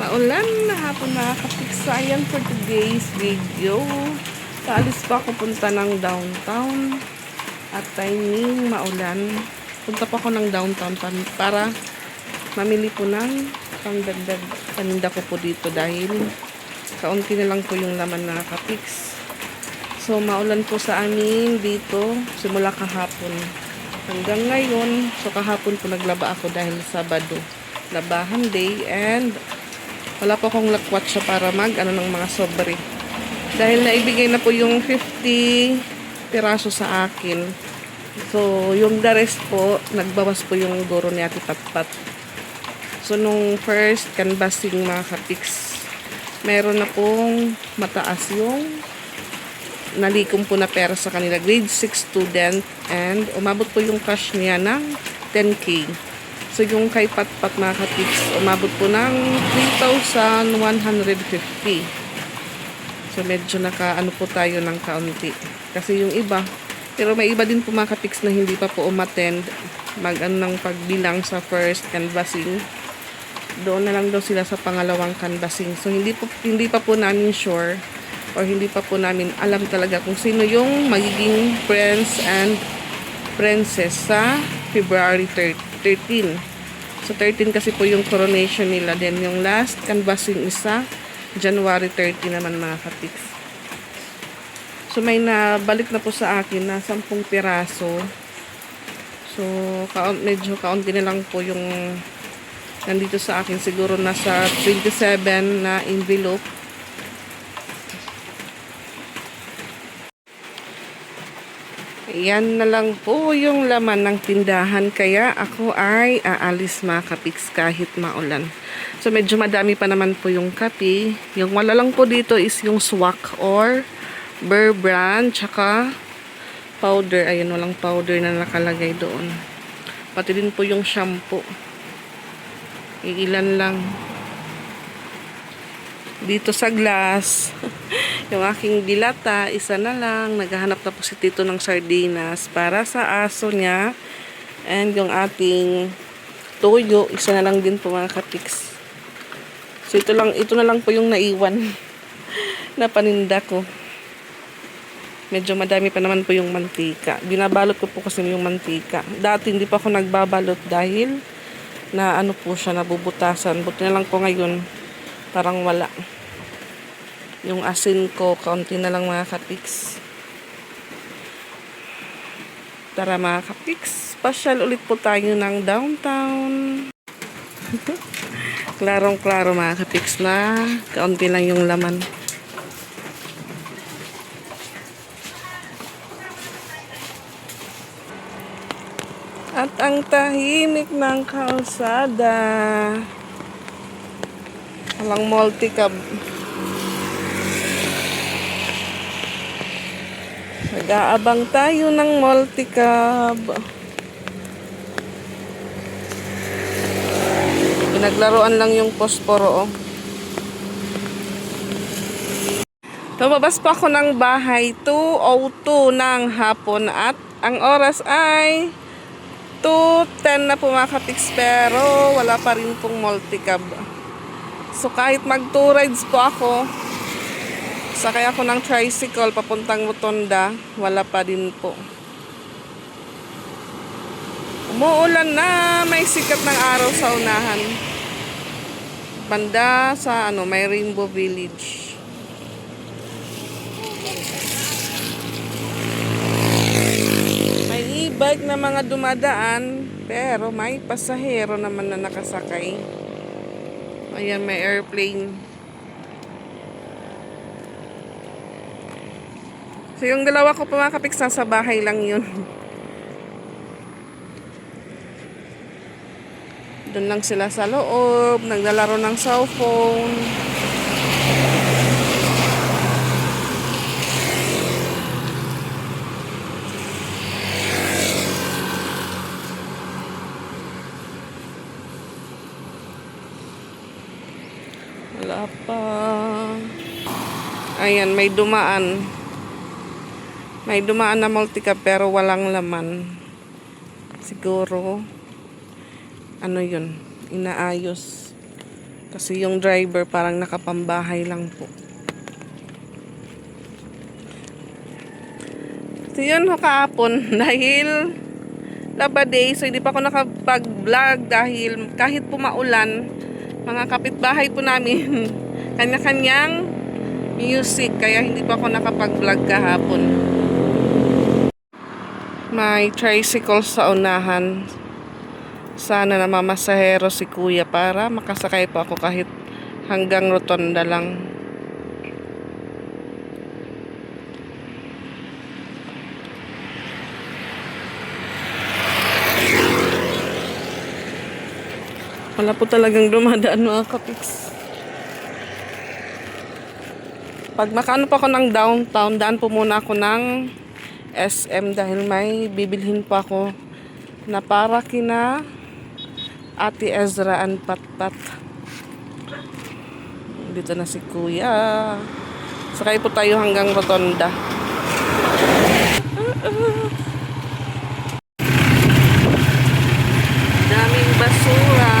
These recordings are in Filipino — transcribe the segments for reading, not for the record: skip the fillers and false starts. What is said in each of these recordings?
Maulan na hapon mga kapiksayan for today's video. Kaalis pa ako punta ng downtown at timing maulan. Punta pa ako ng downtown para mamili po ng pangdagdag paninda ko po dito dahil kaunti na lang po yung laman na kapiks. So maulan po sa amin dito simula kahapon hanggang ngayon. So kahapon po naglaba ako dahil Sabado labahan day and wala po akong lakwatsa para ng mga sobre. Dahil naibigay na po yung 50 piraso sa akin. So, yung the rest po, nagbawas po yung guro ni Ate Patpat. So, nung first canvassing mga kapiks, meron na pong mataas yung nalikom po na pera sa kanila. Grade 6 student and umabot po yung cash niya ng 10K. So, yung kay Patpat mga kapiks, umabot po ng 3,150. So, medyo nakaano po tayo ng kaunti. Kasi yung iba, pero may iba din po mga kapiks na hindi pa po umattend ng pagbilang sa first canvassing. Doon na lang daw sila sa pangalawang canvassing. So, hindi pa po namin sure or hindi pa po namin alam talaga kung sino yung magiging prince and princess sa February 13. So, 13 kasi po yung coronation nila. Then, yung last canvassing isa, January 30 naman mga kapiks. So, may nabalik na po sa akin na 10 piraso. So, medyo kaunti na lang po yung nandito sa akin. Siguro nasa 27 na envelope. Yan na lang po yung laman ng tindahan. Kaya ako ay aalis mga kapiks kahit maulan. So medyo madami pa naman po yung kape. Yung wala lang po dito is yung swak or Bear Brand. Tsaka powder. Ayun, walang powder na nakalagay doon. Pati din po yung shampoo. Iilan lang. Dito sa glass. Yung aking dilata, isa na lang. Naghahanap na po si Tito ng sardinas para sa aso niya. And yung ating toyo, isa na lang din po mga kapiks. So ito na lang po yung naiwan na paninda ko. Medyo madami pa naman po yung mantika. Binabalot ko po kasi yung mantika. Dati hindi pa ako nagbabalot dahil na ano po siya, nabubutasan. Buti na lang po ngayon, parang wala. Yung asin ko, kaunti na lang mga kapiks. Tara mga kapiks, pasyal ulit po tayo ng downtown. Klarong-klaro mga kapiks na kaunti lang yung laman. At ang tahimik ng kalsada. Walang multi-cab. Nag-aabang tayo ng multi-cab. Pinaglaruan lang yung posporo. Lumabas pa ako ng bahay 2:02 ng hapon at ang oras ay 2:10 na po mga kapiks, pero wala pa rin pong multi-cab. So kahit mag 2 rides po ako, sakay ako ng tricycle papuntang Rotonda, wala pa din po. Umuulan na, may sikat ng araw sa unahan. Banda sa may Rainbow Village. May e-bike na mga dumadaan, pero may pasahero naman na nakasakay. Ayan, may airplane. So, yung dalawa ko pa mga kapiks, sa bahay lang yun. Doon lang sila sa loob, naglalaro ng cellphone. Wala pa. Ayan, may dumaan. May dumaan na multi-cab pero walang laman. Siguro ano yun, inaayos. Kasi yung driver parang nakapambahay lang po. So yun ho kahapon, dahil Laba Day, so hindi pa ako nakapag-vlog dahil kahit pumaulan, mga kapitbahay po namin, kanya-kanyang music, kaya hindi pa ako nakapag-vlog kahapon. May tricycle sa unahan. Sana namamasahero si kuya para makasakay po ako kahit hanggang rotonda lang. Wala po talagang dumadaan mga kapiks. Pag makaano pa ako ng downtown, daan po muna ako ng SM dahil may bibilhin pa ako na para kina Ate Ezra and Patpat. Dito na si kuya. Sakay po tayo hanggang rotonda. Daming basura.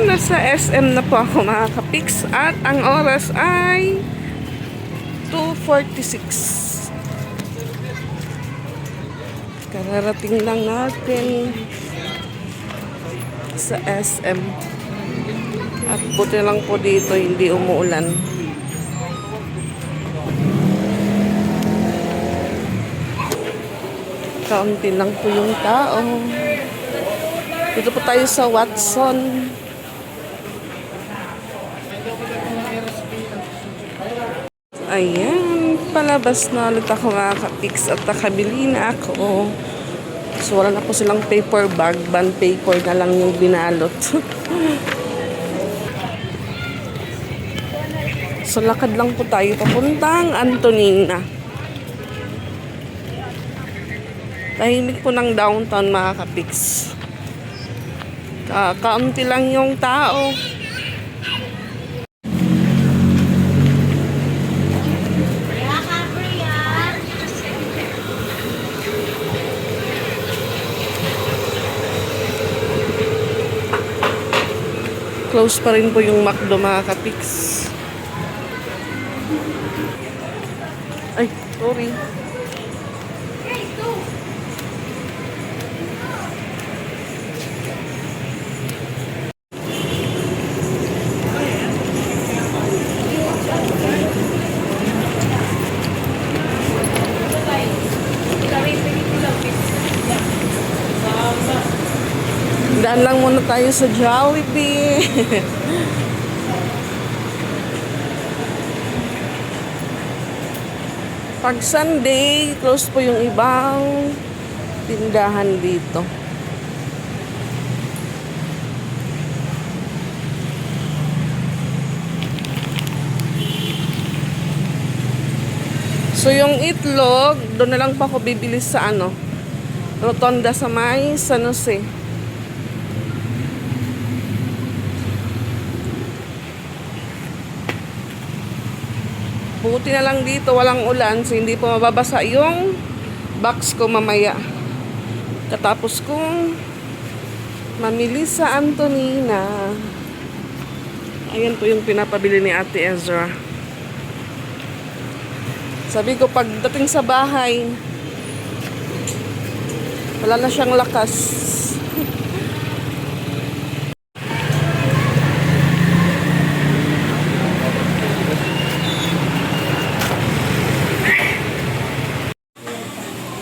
Nasa SM na po ako mga kapiks at ang oras ay 2:46. Kararating lang natin sa SM at buti lang po dito hindi umuulan. Kaunti lang po yung tao. Dito po tayo sa Watson. Ayan, palabas na ulit ako mga kapiks at nakabili na ako. So wala na po silang paper bag, bond paper na lang yung binalot. So lakad lang po tayo papuntang Antonina. Tahimik po ng downtown mga kapiks. Kaunti lang yung tao. Close pa rin po yung McDo mga kapiks. Ay, sorry. Daan lang muna tayo sa Jollibee. Pag Sunday, close po yung ibang tindahan dito. So yung itlog, doon na lang pa ako bibili sa Rotonda sa may San Jose. Buti na lang dito, walang ulan, so hindi pa mababasa yung box ko mamaya. Katapos kong mamili sa Antonina. Ayan po yung pinapabili ni Ate Ezra. Sabi ko, pagdating sa bahay, wala na siyang lakas.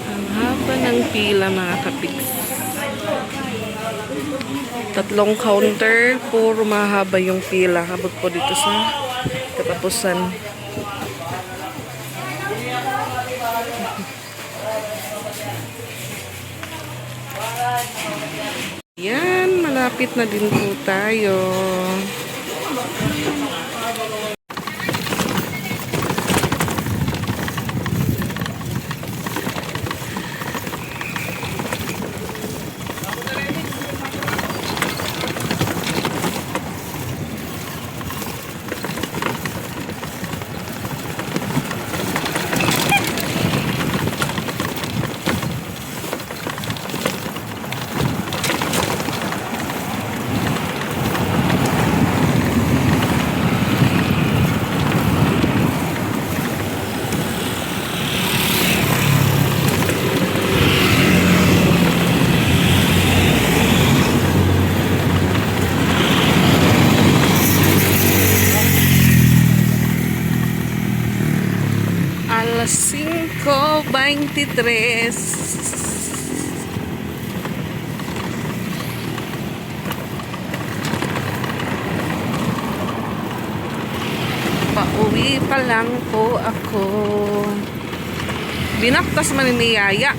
Ang haba ng pila, mga kapiks. 3 counter, puro mahaba yung pila. Habot po dito sa katapusan. Yan, malapit na din po tayo. Alas 5:23. Pauwi pa lang po ako. Binaktas man ni Yaya.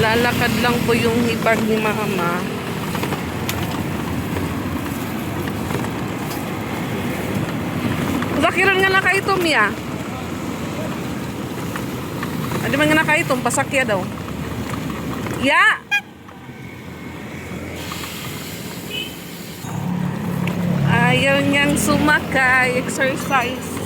Lalakad lang po yung hipag ni Mama. Bakiran nga na kaitom ya. Adi man nga na kaitom, pasakya daw. Ya! Ayaw niyang sumakay, exercise.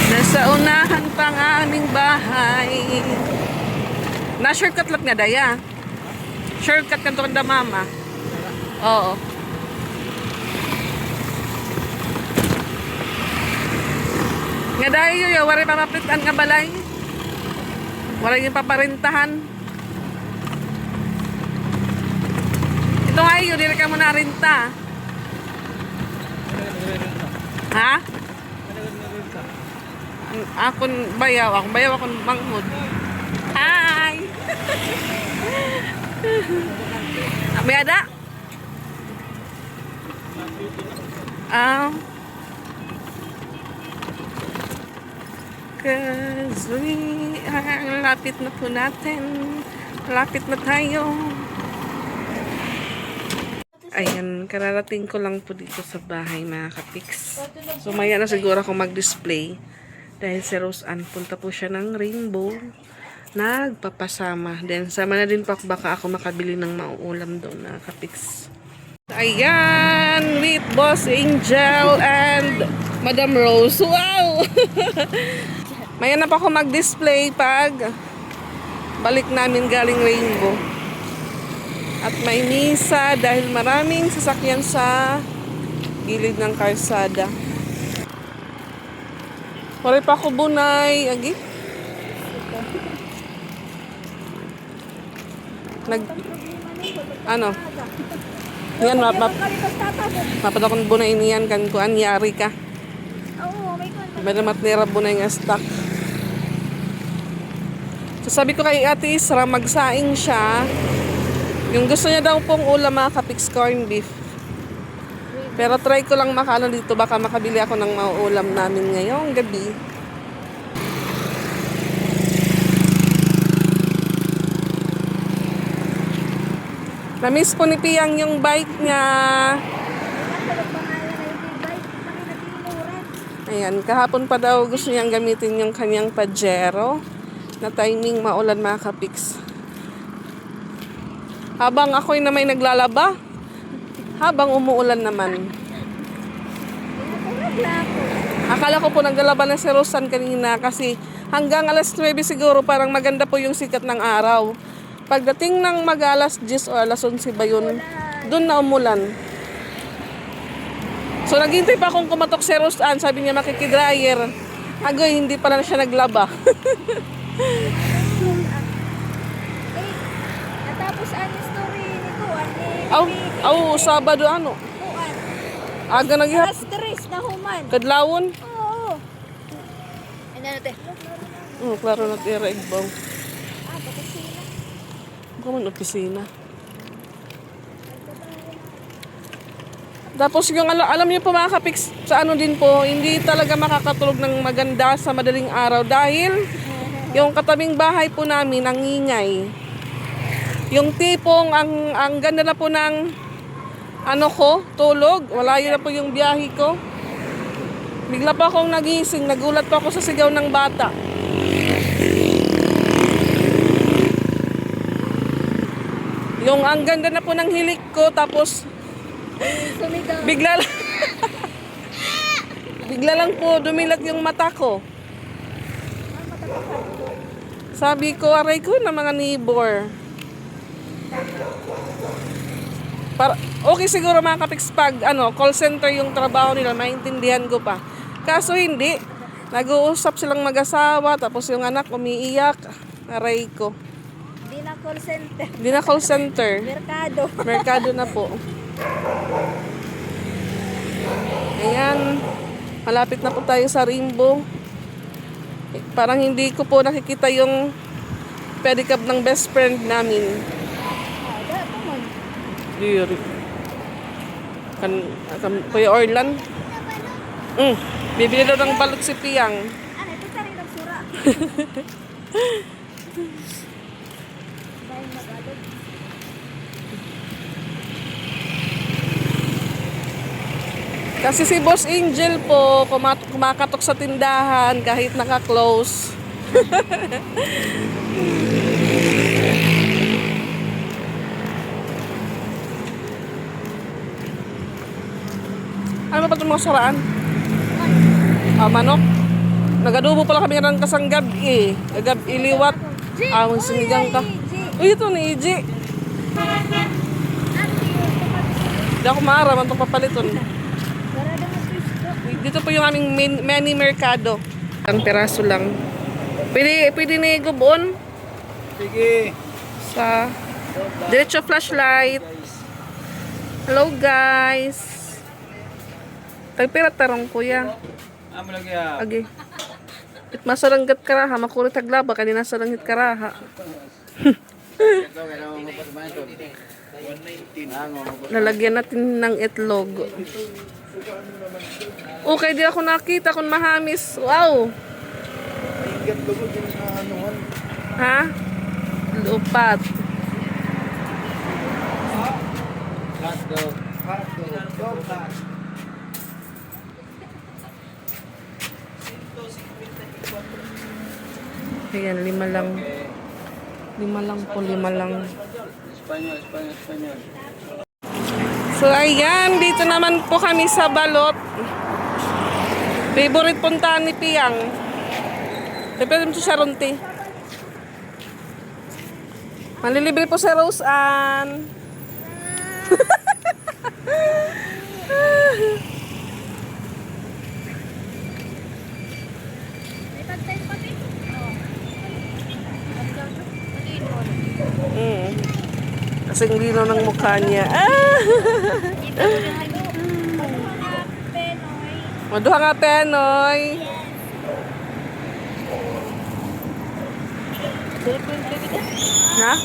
Nasa unahan pa ang aming bahay. Na-shortcut lang nga daya. Shortcut ka to kanda mama. Oo. Nga daya yun, wala pa maplitan nga balay. Wala yung paparintahan. Ito nga yun, hindi ka mo narinta. Ha? Akon bayaw, akong manghod. Hi! May ada? Cause we are, lapit na po natin. Lapit na tayo. Ayan, kararating ko lang po dito sa bahay mga kapiks. So maya na siguro ako mag-display. Dahil si Rose Ann, punta po siya ng Rainbow. Nagpapasama. Then sama na din po baka ako makabili ng mauulam doon mga kapiks. Ayan, with Boss Angel and Madam Rose. Wow! Maya na pa ako mag-display pag balik namin galing Rainbow. At may misa dahil maraming sasakyan sa gilid ng kalsada. Wala pa ako bunay. Agi? Ano? Yan, mapadakon bunay niyan kan kuan yari ka. Oo, may kon. Madamat nira bunay nga stock. So sabi ko kay Ate Isra, magsaing siya. Yung gusto niya daw pong ulam mga kapiks, corn beef. Pero try ko lang makano dito, baka makabili ako ng mauulam namin ngayong gabi. Na-miss po ni Piyang yung bike niya. Ayan, kahapon pa daw gusto niyang gamitin yung kanyang Pajero na timing maulan mga kapiks. Habang ako'y na may naglalaba, habang umuulan naman. Akala ko po naglalaba na si Rosan kanina kasi hanggang alas 9 siguro parang maganda po yung sikat ng araw. Pagdating ng mag-alas 10 o alas 11 ba yun, doon na umulan. So naghintay pa akong kumatok si Rosan, sabi niya makikidryer. Agoy, hindi pala na siya naglaba. Natapos ang story ni Kuan Sabado ano? Kuan. Aga naghihap. Alas 3 na human. Kadlawon? Oo. Ano natin? Klaro na tira igbaw. Pakusina. Kuman opisina. Tapos yung alam niyo po mga kapiks, sa ano din po, hindi talaga makakatulog ng maganda sa madaling araw dahil yung katabing bahay po namin ang ingay. Yung tipong ang ganda na po ng ano ko, tulog, wala yun na po yung biyahe ko. Bigla pa akong nagising, nagulat pa ako sa sigaw ng bata. Yung ang ganda na po ng hilik ko, tapos Sumigaw. bigla lang po dumilat yung mata ko. Sabi ko, aray ko na mga neighbor. Okay siguro mga kapiks pag call center yung trabaho nila, maintindihan ko pa. Kaso hindi. Nag-uusap silang mag-asawa, tapos yung anak umiiyak. Aray ko. Di na call center. Hindi na call center. Merkado. Merkado na po. Ayan. Malapit na po tayo sa Rainbow. Parang hindi ko po nakikita yung pedicab ng best friend namin. Dato mo. Diri. Kuya Orlan. Bibili daw ng balot si Piyang. Ano, ito sa rin ng sura. Dahil mag-alod. Kasi si Boss Angel po, kumakatok sa tindahan kahit naka-close. Ano ba itong mga saraan? Manok. Nagadubo pala kami ng kasang gabi. Iliwat. Sinigang ka. Uy, ito ni Iji. Hindi ako maaraman itong papaliton. Dito po yung aming mini merkado. Ang peraso lang. Pwede ni Gubon? Sige. Sa diretso flashlight. Hello guys. Tagpira tarong kuya. Amo lagi ya. Agi. It masaranggat karaha, makulit taglaba, kanina sarangit karaha. Lalagyan natin ng itlog. Okay, di ako nakita kung mahamis. Wow! Ha? Lupat. Ayan, 5 lang. 5 lang po, 5 lang. Espanyol. So, ayan, dito naman po kami sa Balot. Favorite puntahan ni Piang. Depende mo sa Ronti. Malilibre po si Rose Ann. May pagtayo pati. Kasing lino ng mukha niya. Maduha nga Penoy. Ha?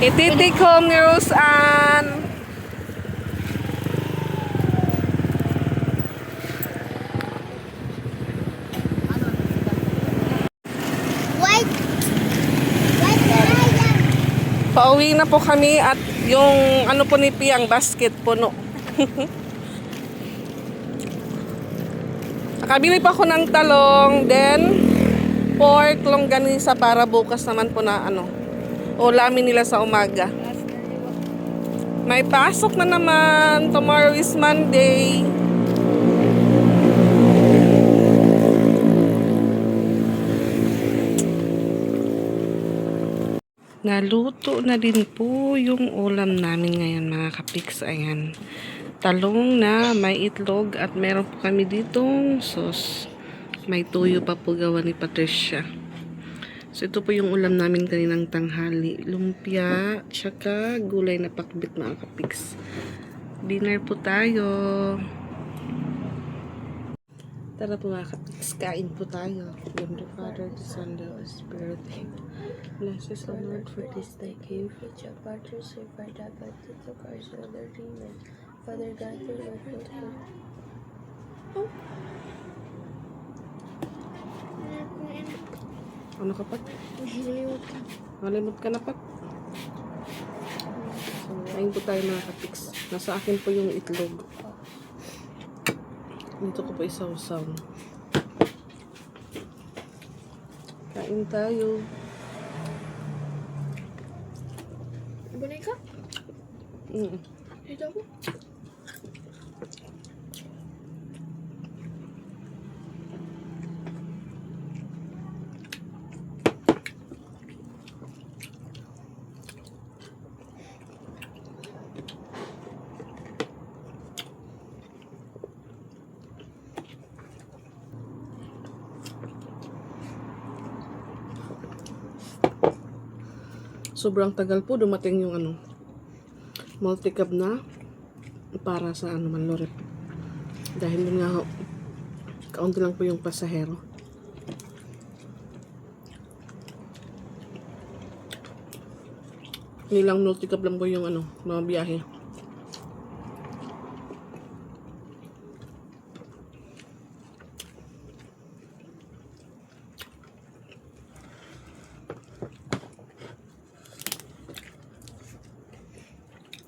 Ititik home ni Rose Ann. Pauwi na po kami at yung ano po ni Piang basket puno. Nakabili pa ako ng talong, then pork, longganisa para bukas naman po na ano, ulamin nila sa umaga. May pasok na naman. Tomorrow is Monday. Naluto na din po yung ulam namin ngayon mga kapiks. Ayan. Talong na may itlog at meron po kami ditong sauce. May tuyo pa po gawa ni Patricia. So ito po yung ulam namin kaninang tanghali. Lumpia, tsaka gulay na pakbit mga kapiks. Dinner po tayo. Tara po mga kapiks, kain po tayo. From the Father, the Son, the Holy Spirit. Bless us, O Lord, for this thy gift. Which are partners with our diabetes to Christ and their demon. Father God, through your faith. Ano ka pa? Malimot ka na pa. Kain po tayo mga kapiks. Nasa akin po yung itlog. Dito ko po isaw-saw. Kain tayo. Bunay ka? Dito ako? Sobrang tagal po dumating yung ano, multi-cab na para sa ano Manlorep. Dahil yun nga ho, kaunti lang po yung pasahero. Nilang multi-cab lang po yung ano, mga biyahe.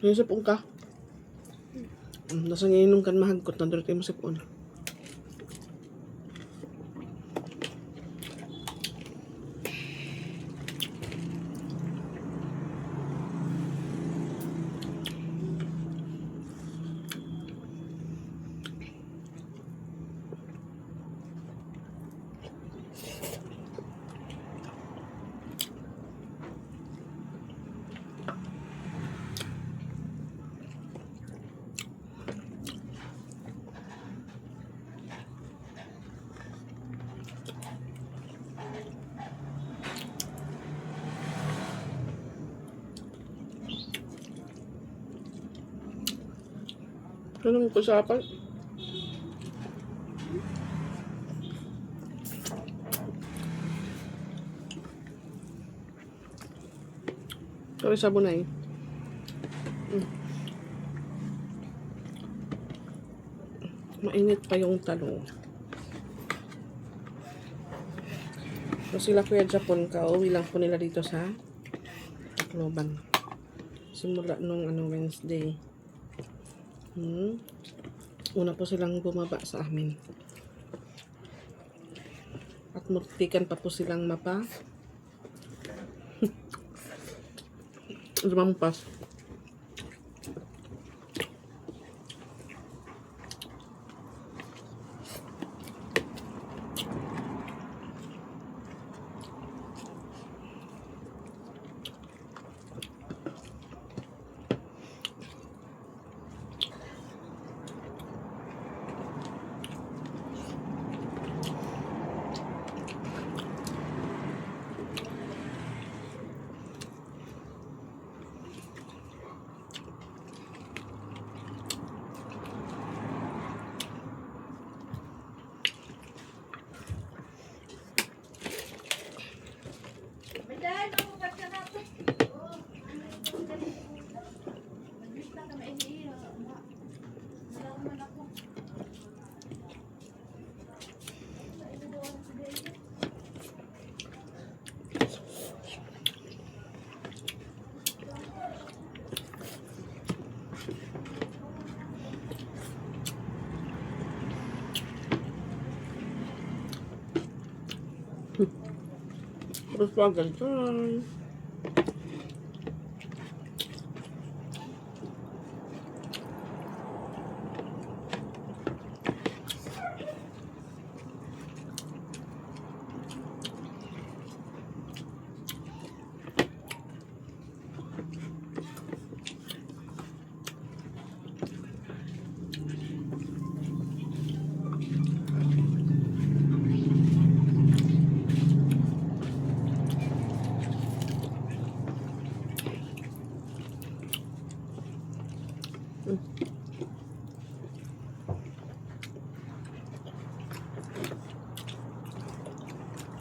Yung sipon ka. Nasa ngayon nung kan mahagkot na doon mo sipon. Anong usapan? Sorry, sabunay. Mainit pa yung talong. So sila Kuya Japon, kauwi lang po nila dito sa Tacloban. Simula nung Wednesday. Una po silang bumaba sa amin. At murtikan pa po silang mapa. Lumampas. Terus agad dyan.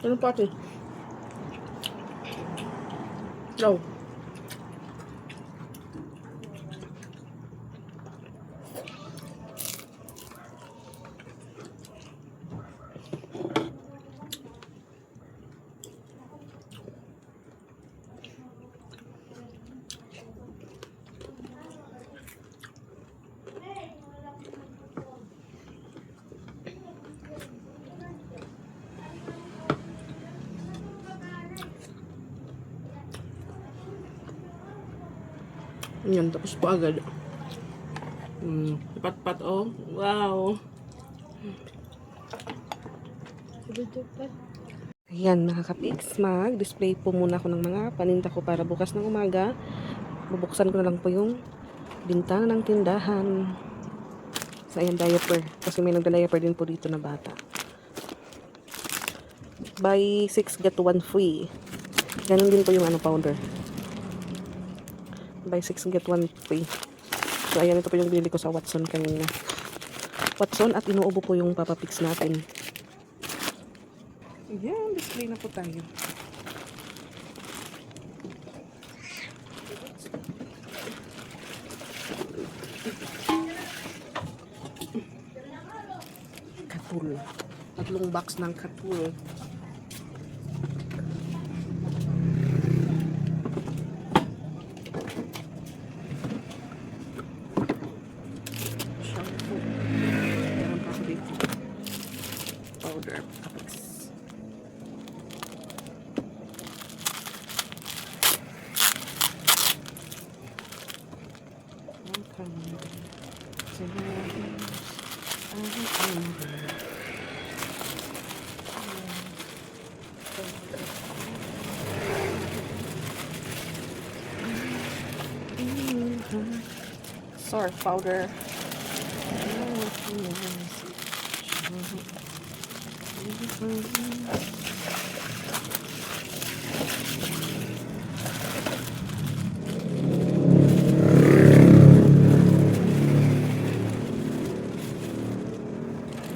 Ano pa ito? Daw. Yan, tapos po agad. Pat-pat, oh. Wow. Ayan, mga kapiks, mag-display po muna ako ng mga paninda ko para bukas ng umaga. Bubuksan ko na lang po yung bintana ng tindahan. So, ayan, diaper. Kasi may nagda-diaper din po dito na bata. Buy 6, get 1 free. Ganun din po yung powder. Buy 6, get 1 free. So, ayan, ito po yung binili ko sa Watson kanina. Watson, at inuubo po yung Papa Pix natin. Ayan, display na po tayo. Katul. 3 box ng katul. Powder Pix. Surf powder.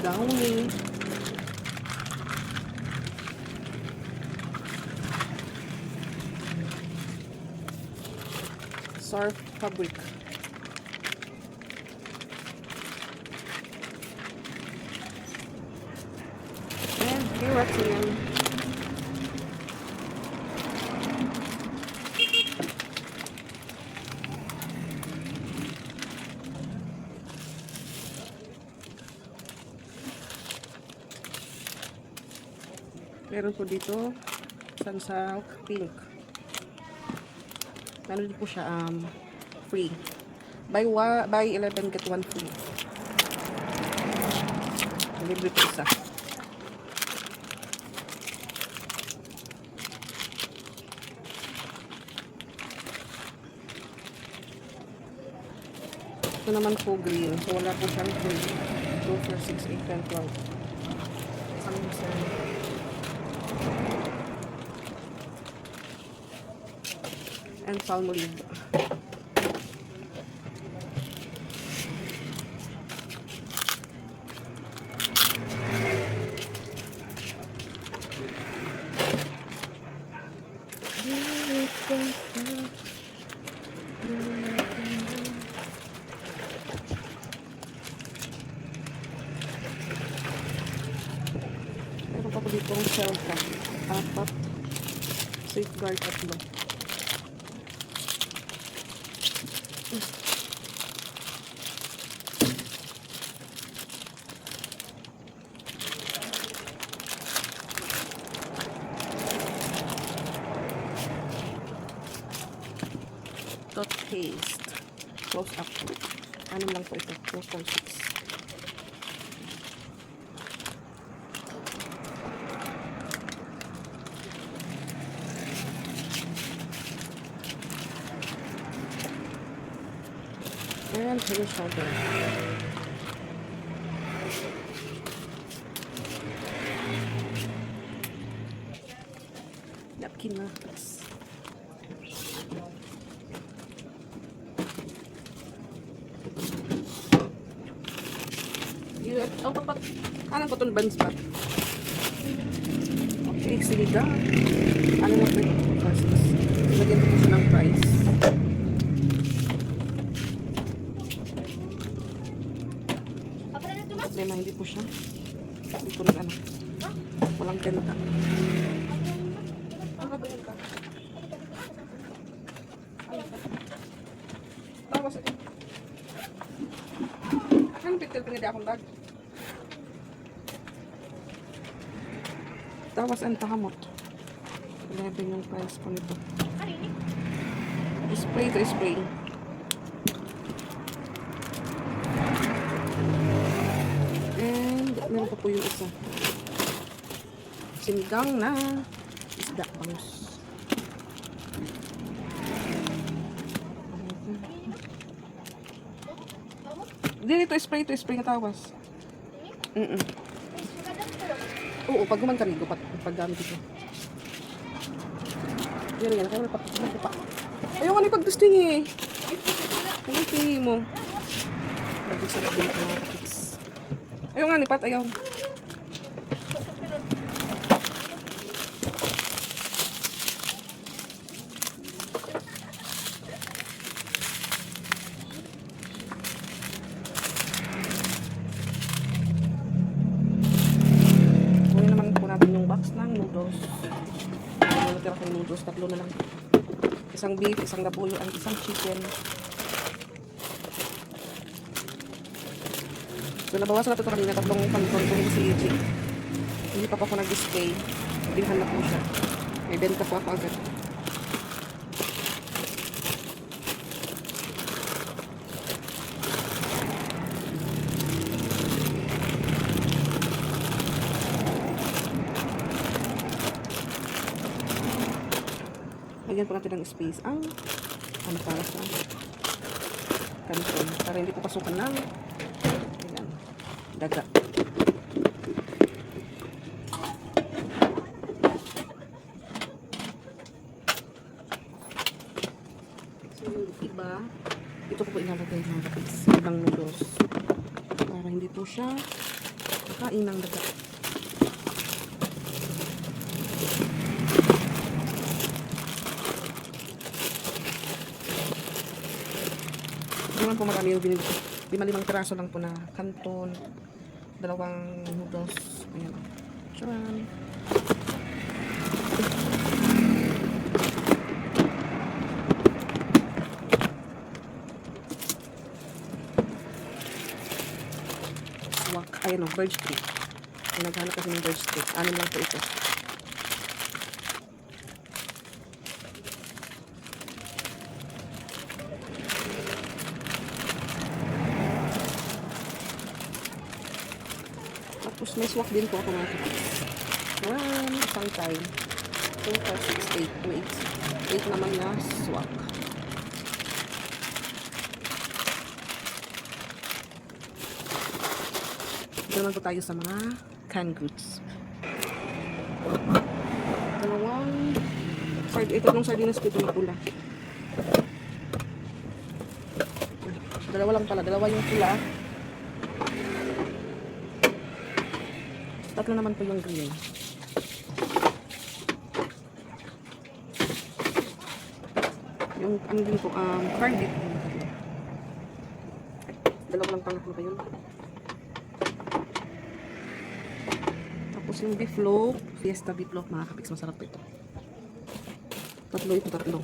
Downy. Surf fabric. And keratin. Meron po dito Sunsilk pink. Meron din po siya free. Buy 11 get 1 free. Libre po isa. Ito naman po green. So wala po siyang free. 2, 4, 6, 8, 10, 12. Isang isa. And palmolive. Meron pa po dito ang shell cup. 4. Safeguard 3. Toothpaste. Close up. Ano lang po ito? 2.6. And hair shoulder. Napkin na. Oh, papat. Anong cotton buns ba? Okay, siliga. Ano na po ito? Lagyan ko siya ng price. Problema, hindi po siya. Hindi po nag ano. Walang benta. Ang kabayan ka. Tapos ito. Ang pitil pinili akong bag. Tapos ang tahamot. 11 yung price ko nito. Spray to spray. And meron pa po yung isa. Sinigang na isda bangus. Dito to spray na tawas. Oo, pag guman karigo, paggamit ito. Yan, kaya wala pa. Ayaw nga ni pagdusting eh. Ano tingin mo? Nag-gusto na din mga kapits. Ayaw nga ni Pat, ayaw. Kunin naman po natin yung box ng noodles. Natira kay noodles, 3 na lang. Isang beef, isang labuyo, at isang chicken. So, nabawasan natin ito kanina, 3 pangkon kung si AJ. Hindi pa po ako nag-display. Bilhan na po siya. May benta po ako agad. Lagyan po natin ng space ang ano para sa kanton. Para hindi po pasukan ng ayan, daga. So yung iba, ito po ilalagay ng kapis. Ibang noodles. Para hindi po siya kain ng daga. Hindi naman po marami yung binili ko. 5 piraso lang po na canton. 2 noodles. Ayan. Charan. Wak. Ayan o, bird street. Naghanap kasi ng bird street. 6 lang po ito. Tapos may swak din po ako mga kapatid. Isang time. 2, 4, 6, 8. 8 naman na swak. Dito naman po tayo sa mga canned goods. Tatlong sardinas po ito na pula. Dalawa lang pala. Dalawa yung pula. Tatlo naman po yung green. Yung ano din po, corned beef. Dalawa lang pala po yun. Tapos yung beef loaf, Fiesta beef loaf, mga kapiks, masarap po ito. Tatlo ito, tatlo.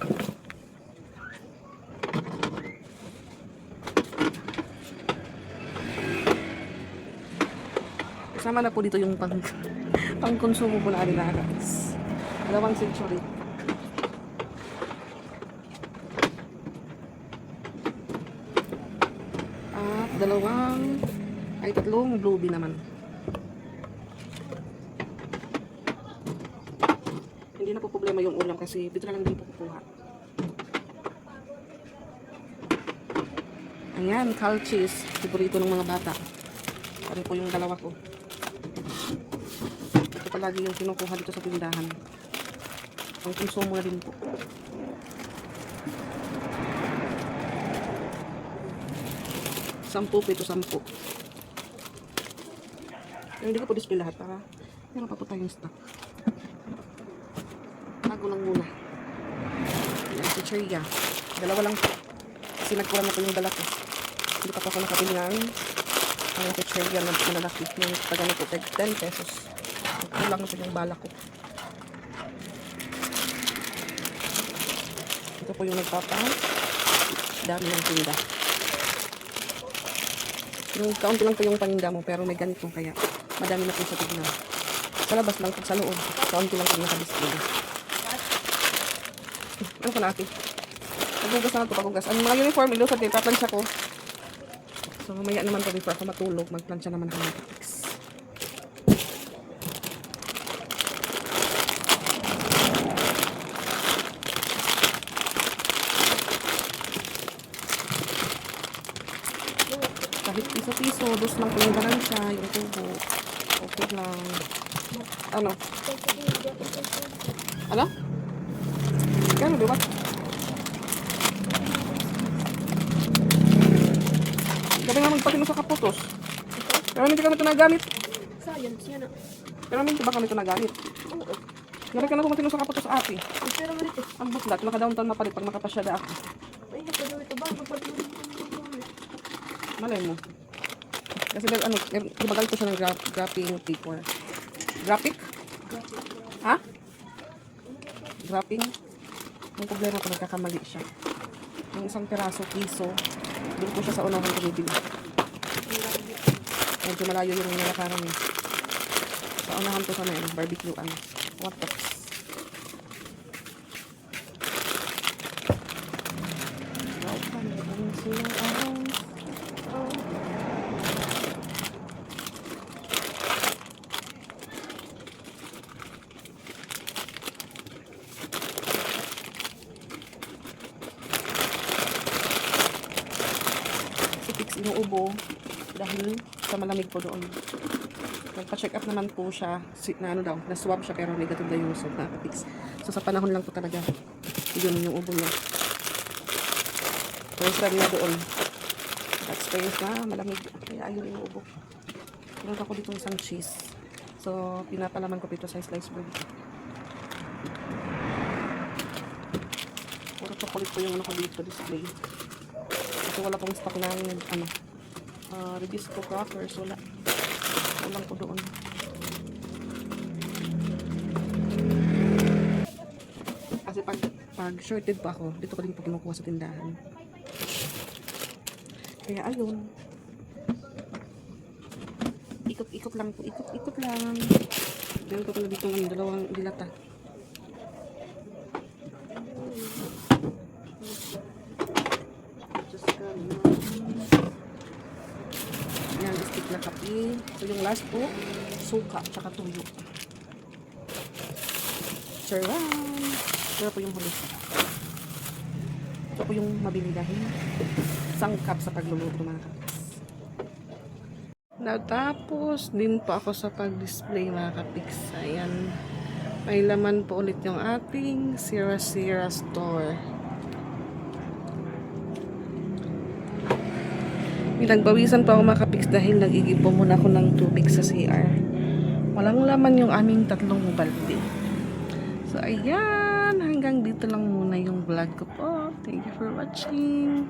Kasama na po dito yung pang-konsumo po na nila, guys. 2 century. At 3 blueberry naman. Hindi na po problema yung ulam kasi dito na lang din po kukuha. Ayan, cal cheese. Favorito ng mga bata. Pari po yung 2 ko. Ito palagi yung kinukuha dito sa tindahan. Ang konsumo na din po. Sampu po ito, 10. Hindi ko po display lahat para meron pa po tayong stock. Bago lang muna. Ayan, chicheria. 2 lang po. Kasi nagkulang na po yung dala ko. Hindi pa po ako nakabili ng ang chicheria na malalaki. Yung pagano po, 10 pesos. Kulang na po yung bala ko. Ito po yung dami ng tinda. Yung kaunti lang po yung paninda mo, pero may ganito kaya madami na po sa tignan. Sa labas lang, sa loob, kaunti lang po yung nakadisplay. Ano pa natin? Pagugas na ito, pagugas. Ang mga uniform, ilusad din, paplansya ko. So, mamaya naman po before ako matulog, magplansya naman ako ng topics. Kahit piso-piso, dos lang po yung ganansya, yung tubo. Okay lang. Ano? Ano? Gano'n, diba? Gabi nga magpatino sa kaputos. Pero hindi kami ito nagamit. Science, yan ah. Pero hindi ba kami ito nagamit? Oo. Nari ka na pumatino sa kaputos sa ate. Pero mo dito. Ang butlat, naka-downtown na palit pag makapasyada ako. Ay, napagawa ito ba? Napagawa. Malay mo. Kasi ano, ibagal ko siya ng graphing paper. Graphic? Ha? Graphing? Ang problema ko, nagkakamali siya. Yung 1 piraso, piso, doon ko siya sa unahan ko bibili. Medyo malayo yung nilakaran niya. Sa unahan ko sa may barbecue, what the inuubo dahil sa malamig po doon. Nagpa-check up naman po siya na ano daw, na-swab siya pero negative daw yung result na fix. So sa panahon lang po talaga yun yung ubo niya. First time na doon. Experience na malamig. Kaya ayun yung ubo. Meron ako dito isang cheese. So pinapalaman ko dito sa slice bread. Puro chocolate po yung ano ko dito display. Kasi wala pang stock ng ano, Ribisco crackers. Wala. Walang ko doon. Kasi pag shorted pa ako, dito ko din po kinukuha sa tindahan. Kaya ayun. Ikot-ikot lang po. Ikot-ikot lang. Meron ko pala dito ng dalawang dilata. Yan, stick na kape. So yung last po, suka, tsaka tuyo. Charan! Ito po yung huli. Ito po yung mabili dahil sangkap sa pagluluto mga kapiks. Natapos din po ako sa pag-display mga kapiks. Ayan. May laman po ulit yung ating Sira store. Pinagbawisan pa ako mga kapiks dahil nag-igipo muna ako ng tubig sa CR. Walang laman yung aming 3 balde. So, ayan. Hanggang dito lang muna yung vlog ko po. Thank you for watching.